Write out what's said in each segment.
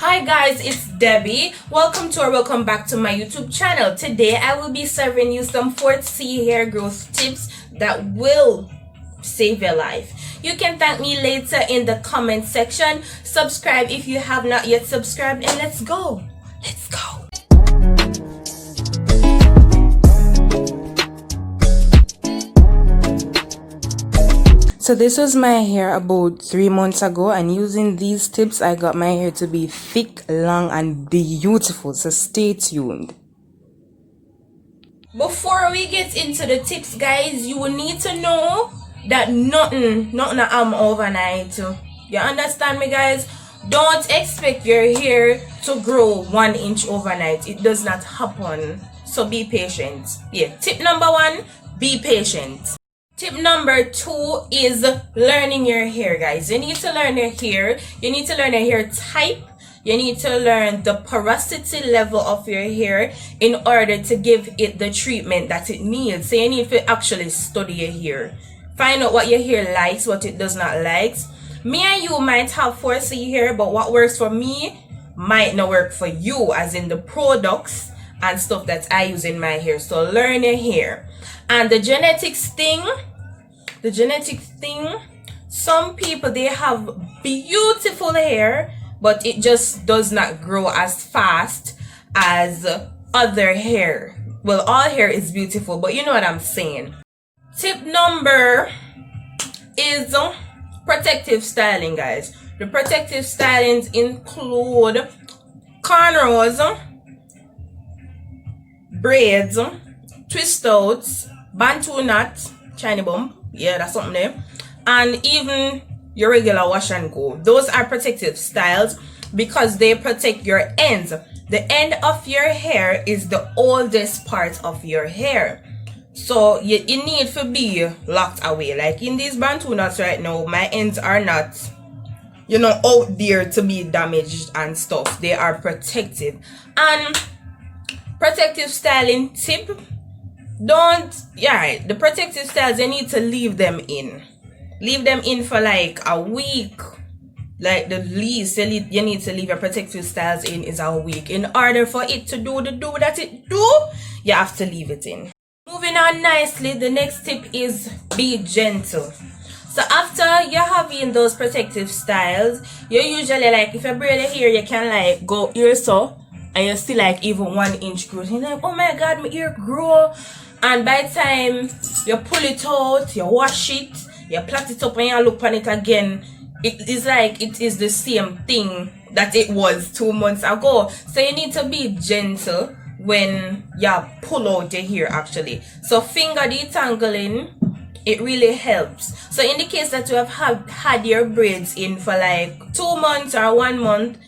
Hi guys, it's Debbie. Welcome back to my YouTube channel. Today I will be serving you some 4C hair growth tips that will save your life. You can thank me later in the comment section. Subscribe if you have not yet subscribed, and let's go. So this was my hair about 3 months ago, and using these tips I got my hair to be thick, long and beautiful. So stay tuned. Before we get into the tips, guys, you will need to know that nothing overnight. You understand me, guys? Don't expect your hair to grow 1 inch overnight. It does not happen. So be patient. Yeah, tip number 1, be patient. Tip number 2 is learning your hair, guys. You need to learn your hair. You need to learn your hair type. You need to learn the porosity level of your hair in order to give it the treatment that it needs. So you need to actually study your hair. Find out what your hair likes, what it does not like. Me and you might have 4C hair, but what works for me might not work for you, as in the products and stuff that I use in my hair. So learn your hair. And the genetics thing, some people, they have beautiful hair, but it just does not grow as fast as other hair. Well, all hair is beautiful, but you know what I'm saying. Tip number is protective styling, guys. The protective stylings include cornrows, braids, twist outs, bantu knot, shiny bump, yeah, that's something there, and even your regular wash and go. Those are protective styles because they protect your ends. The end of your hair is the oldest part of your hair, so you need to be locked away. Like in these bantu knots right now, my ends are not, out there to be damaged and stuff. They are protective. And protective styling tip, the protective styles, you need to leave them in for like a week. Like the least you need to leave your protective styles in is a week. In order for it to do the do that it do, you have to leave it in. Moving on nicely, the next tip is be gentle. So after you're having those protective styles, you usually, like, if you braid your hair, you can like go here so, and you see like even 1 inch growth. You're like, oh my god, my ear grow. And by the time you pull it out, you wash it, you plait it up, and you look on it again, it is like it is the same thing that it was 2 months ago. So you need to be gentle when you pull out your hair actually. So finger detangling, it really helps. So in the case that you have had your braids in for like 2 months or 1 month,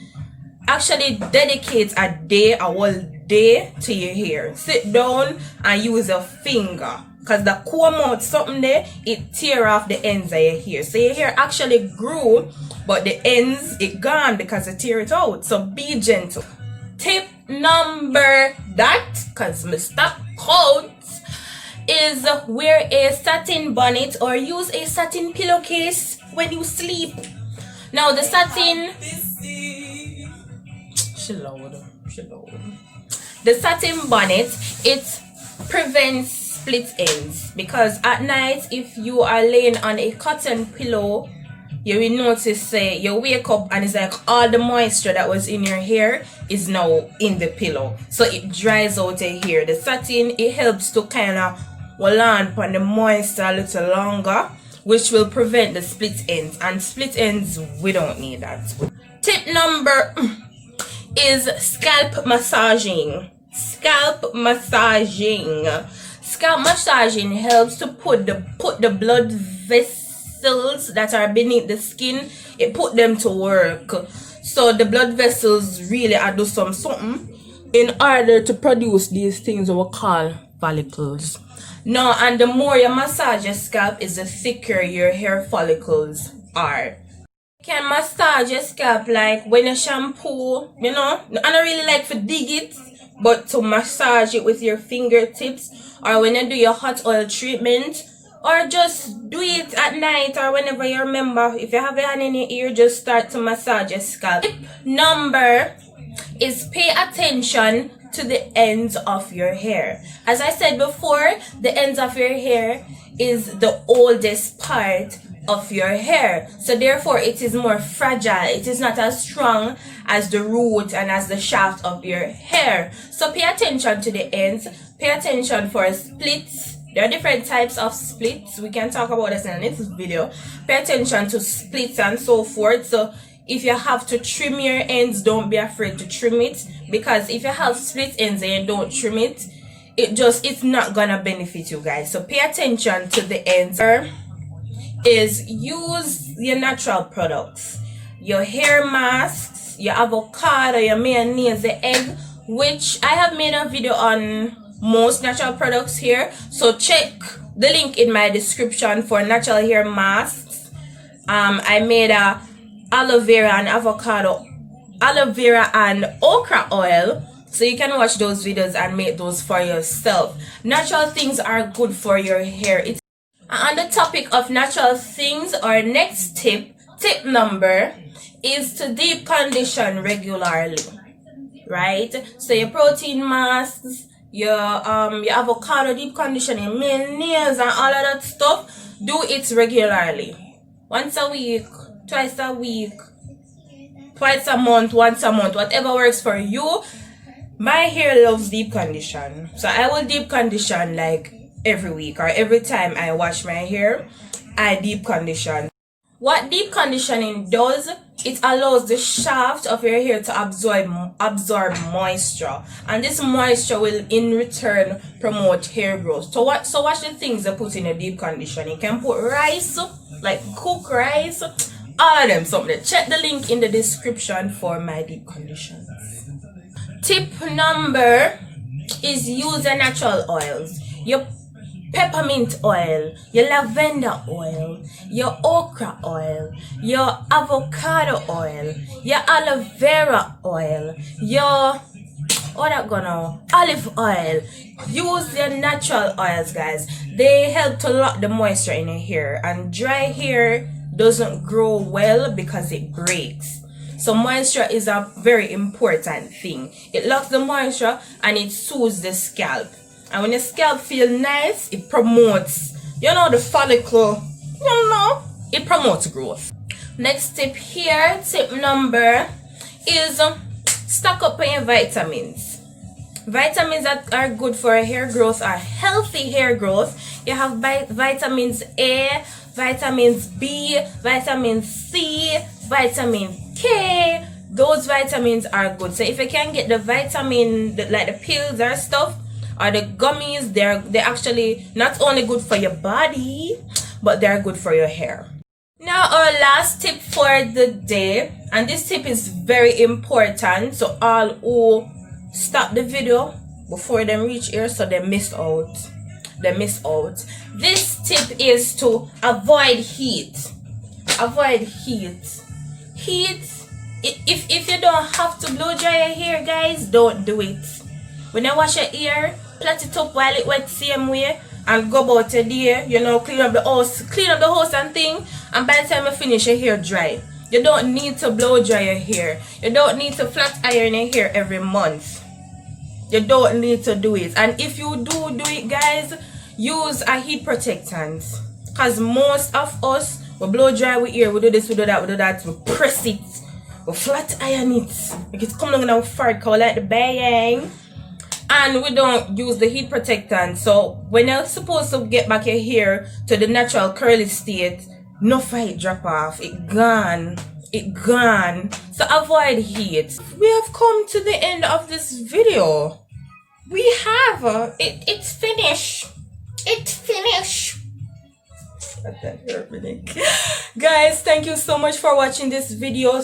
actually dedicate a whole day to your hair. Sit down and use a finger, because the comb out something there, it tear off the ends of your hair. So your hair actually grew, but the ends, it gone because it tear it out. So be gentle. Tip number because Mr. Coats, is wear a satin bonnet or use a satin pillowcase when you sleep. Now the satin, the satin bonnet, it prevents split ends, because at night if you are laying on a cotton pillow, you will notice you wake up and it's like all the moisture that was in your hair is now in the pillow, so it dries out your hair. The satin, it helps to kind of hold on the moisture a little longer, which will prevent the split ends, and split ends, we don't need that. Tip number is scalp massaging. Scalp massaging helps to put the blood vessels that are beneath the skin, it put them to work. So the blood vessels really are do something in order to produce these things we call follicles. Now, and the more you massage your scalp, is the thicker your hair follicles are. You can massage your scalp like when you shampoo, I don't really like to dig it, but to massage it with your fingertips, or when you do your hot oil treatment, or just do it at night or whenever you remember. If you have your hand in your ear, just start to massage your scalp. Tip number is pay attention to the ends of your hair. As I said before, the ends of your hair is the oldest part of your hair, so therefore it is more fragile. It is not as strong as the root and as the shaft of your hair. So pay attention to the ends. Pay attention for splits. There are different types of splits. We can talk about this in the next video. Pay attention to splits and so forth. So if you have to trim your ends, don't be afraid to trim it, because if you have split ends and you don't trim it, it's not gonna benefit you guys. So pay attention to the ends. Is use your natural products, your hair masks, your avocado, your mayonnaise, the egg, which I have made a video on most natural products here, so check the link in my description for natural hair masks. I made a aloe vera and avocado, aloe vera and okra oil, so you can watch those videos and make those for yourself. Natural things are good for your hair. On the topic of natural things, our next tip number is to deep condition regularly, right? So your protein masks, your avocado deep conditioning, mayonnaise and all of that stuff, do it regularly. Once a week, twice a week, twice a month, once a month, whatever works for you. My hair loves deep condition, so I will deep condition like every week or every time I wash my hair. I deep condition. What deep conditioning does, it allows the shaft of your hair to absorb moisture, and this moisture will in return promote hair growth. So watch the things they put in a deep conditioning. You can put rice, like cook rice, all of them something. Check the link in the description for my deep conditions. Tip number is use the natural oils. Your peppermint oil, your lavender oil, your okra oil, your avocado oil, your aloe vera oil, your olive oil. Use your natural oils, guys. They help to lock the moisture in your hair, and dry hair doesn't grow well because it breaks. So moisture is a very important thing. It locks the moisture and it soothes the scalp. And when your scalp feels nice, it promotes, the follicle, it promotes growth. Next tip here, tip number is stock up on your vitamins. Vitamins that are good for hair growth are healthy hair growth. You have vitamins A, vitamins B, vitamin C, vitamin K. Those vitamins are good. So if you can get the vitamin, like the pills or stuff, or the gummies, they're actually not only good for your body, but they're good for your hair. Now our last tip for the day, and this tip is very important, so all who stop the video before them reach here, so they miss out. This tip is to avoid heat. If you don't have to blow dry your hair, guys, don't do it. When you wash your hair, plait it up while it wet same way, and go about your day, clean up the house and thing, and by the time you finish, your hair dry. You don't need to blow dry your hair. You don't need to flat iron your hair every month. You don't need to do it. And if you do it, guys, use a heat protectant, because most of us, we blow dry with hair, we do this, we do that, we press it, we flat iron it, like it's coming down far, like the bang. And we don't use the heat protectant. So when you're supposed to get back your hair to the natural curly state, no fight drop off. It gone. So avoid heat. We have come to the end of this video. We have it's finished. Guys, thank you so much for watching this video.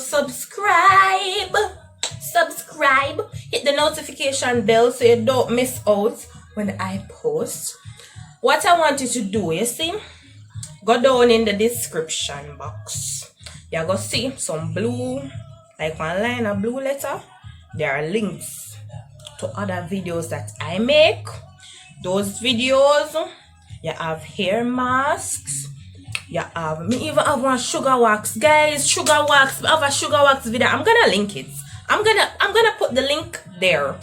Subscribe, hit the notification bell so you don't miss out when I post. What I want you to do, you see, go down in the description box. You're gonna see some blue, like one line of blue letter. There are links to other videos that I make. Those videos, You have hair masks. You have, me even have one sugar wax, guys. Sugar wax. I have a sugar wax video. I'm gonna link it. I'm gonna put the link there.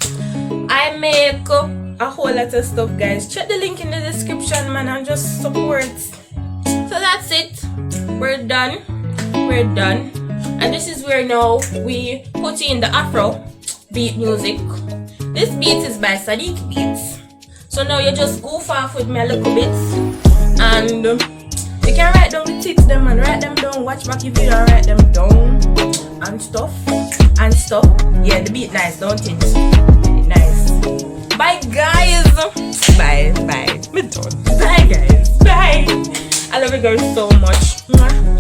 I make a whole lot of stuff, guys. Check the link in the description, man, and just support. So that's it. We're done. We're done. And this is where now we put in the Afro beat music. This beat is by Sadiq Beats. So now you just goof off with me a little bit, and you can write down the tips them and write them down. Watch back your video and write them down and stuff and stuff. Yeah, the beat nice, don't it? Nice. Bye guys. Bye. Me done. Bye guys. Bye. I love you guys so much. Mwah.